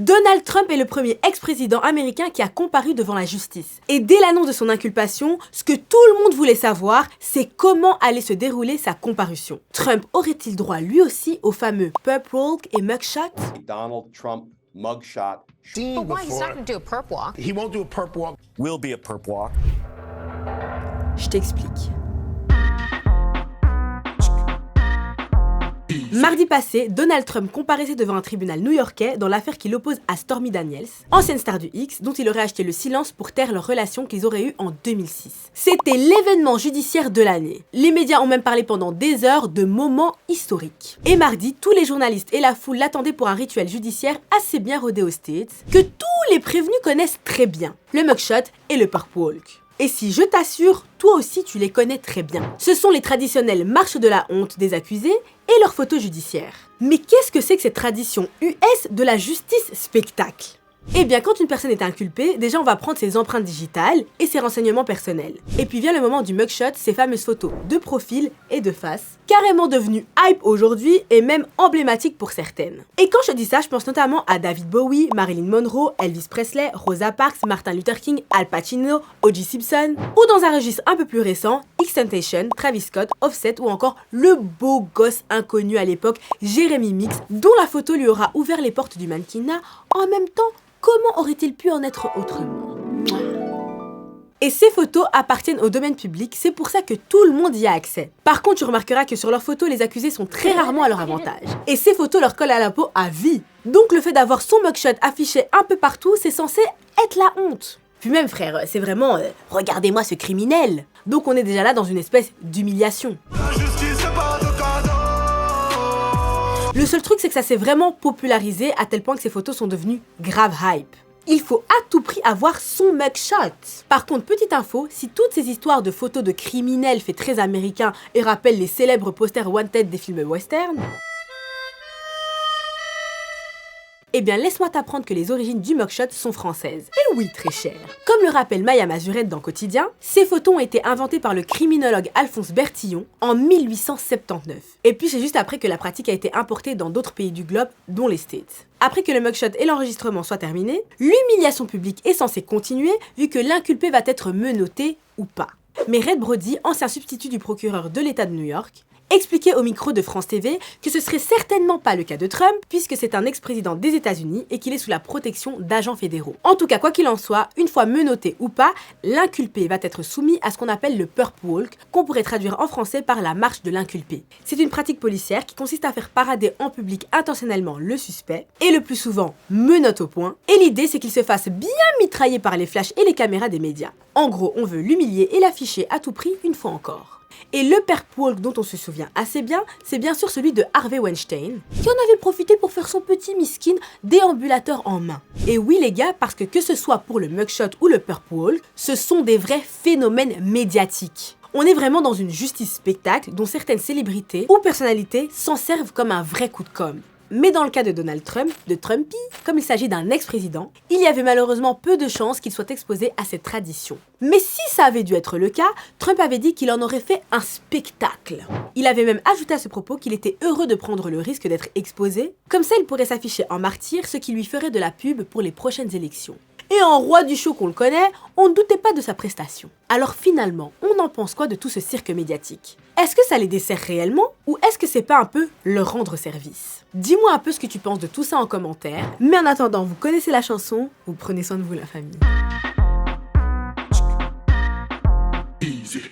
Donald Trump est le premier ex-président américain qui a comparu devant la justice. Et dès l'annonce de son inculpation, ce que tout le monde voulait savoir, c'est comment allait se dérouler sa comparution. Trump aurait-il droit lui aussi au fameux perp walk et mugshot? Donald Trump mugshot. But why? He's not going to do a perp walk. He won't do a perp walk. Will be a perp walk. Je t'explique. Mardi passé, Donald Trump comparaissait devant un tribunal new-yorkais dans l'affaire qui l'oppose à Stormy Daniels, ancienne star du X, dont il aurait acheté le silence pour taire leur relation qu'ils auraient eue en 2006. C'était l'événement judiciaire de l'année. Les médias ont même parlé pendant des heures de moments historiques. Et mardi, tous les journalistes et la foule l'attendaient pour un rituel judiciaire assez bien rodé aux States, que tous les prévenus connaissent très bien, le mugshot et le perp walk. Et si je t'assure, toi aussi tu les connais très bien. Ce sont les traditionnelles marches de la honte des accusés et leurs photos judiciaires. Mais qu'est-ce que c'est que cette tradition US de la justice spectacle ? Eh bien, quand une personne est inculpée, déjà on va prendre ses empreintes digitales et ses renseignements personnels. Et puis vient le moment du mugshot, ces fameuses photos de profil et de face, carrément devenues hype aujourd'hui et même emblématiques pour certaines. Et quand je dis ça, je pense notamment à David Bowie, Marilyn Monroe, Elvis Presley, Rosa Parks, Martin Luther King, Al Pacino, O.J. Simpson, ou dans un registre un peu plus récent, XXXTentacion, Travis Scott, Offset ou encore le beau gosse inconnu à l'époque, Jeremy Mix, dont la photo lui aura ouvert les portes du mannequinat. En même temps, comment aurait-il pu en être autrement ? Et ces photos appartiennent au domaine public, c'est pour ça que tout le monde y a accès. Par contre, tu remarqueras que sur leurs photos, les accusés sont très rarement à leur avantage. Et ces photos leur collent à la peau à vie. Donc le fait d'avoir son mugshot affiché un peu partout, c'est censé être la honte. Puis même frère, c'est vraiment « regardez-moi ce criminel ». Donc on est déjà là dans une espèce d'humiliation. Le seul truc, c'est que ça s'est vraiment popularisé à tel point que ces photos sont devenues grave hype. Il faut à tout prix avoir son mugshot. Par contre, petite info, si toutes ces histoires de photos de criminels fait très américain et rappellent les célèbres posters wanted des films western, eh bien laisse-moi t'apprendre que les origines du mugshot sont françaises. Et oui, très cher. Comme le rappelle Maya Mazurette dans Quotidien, ces photos ont été inventées par le criminologue Alphonse Bertillon en 1879. Et puis c'est juste après que la pratique a été importée dans d'autres pays du globe, dont les States. Après que le mugshot et l'enregistrement soient terminés, l'humiliation publique est censée continuer vu que l'inculpé va être menotté ou pas. Mais Red Brody, ancien substitut du procureur de l'État de New York, expliquait au micro de France TV que ce serait certainement pas le cas de Trump puisque c'est un ex-président des États-Unis et qu'il est sous la protection d'agents fédéraux. En tout cas, quoi qu'il en soit, une fois menotté ou pas, l'inculpé va être soumis à ce qu'on appelle le perp walk, qu'on pourrait traduire en français par la marche de l'inculpé. C'est une pratique policière qui consiste à faire parader en public intentionnellement le suspect et le plus souvent menotte au poing. Et l'idée, c'est qu'il se fasse bien mitrailler par les flashs et les caméras des médias. En gros, on veut l'humilier et l'afficher à tout prix une fois encore. Et le perp walk dont on se souvient assez bien, c'est bien sûr celui de Harvey Weinstein, qui en avait profité pour faire son petit miskin déambulateur en main. Et oui les gars, parce que ce soit pour le mugshot ou le perp walk, ce sont des vrais phénomènes médiatiques. On est vraiment dans une justice spectacle dont certaines célébrités ou personnalités s'en servent comme un vrai coup de com'. Mais dans le cas de Donald Trump, de Trumpy, comme il s'agit d'un ex-président, il y avait malheureusement peu de chances qu'il soit exposé à cette tradition. Mais si ça avait dû être le cas, Trump avait dit qu'il en aurait fait un spectacle. Il avait même ajouté à ce propos qu'il était heureux de prendre le risque d'être exposé, comme ça il pourrait s'afficher en martyr, ce qui lui ferait de la pub pour les prochaines élections. Et en roi du show qu'on le connaît, on ne doutait pas de sa prestation. Alors finalement, on en pense quoi de tout ce cirque médiatique ? Est-ce que ça les dessert réellement ou est-ce que c'est pas un peu leur rendre service ? Dis-moi un peu ce que tu penses de tout ça en commentaire. Mais en attendant, vous connaissez la chanson, vous prenez soin de vous la famille. Easy.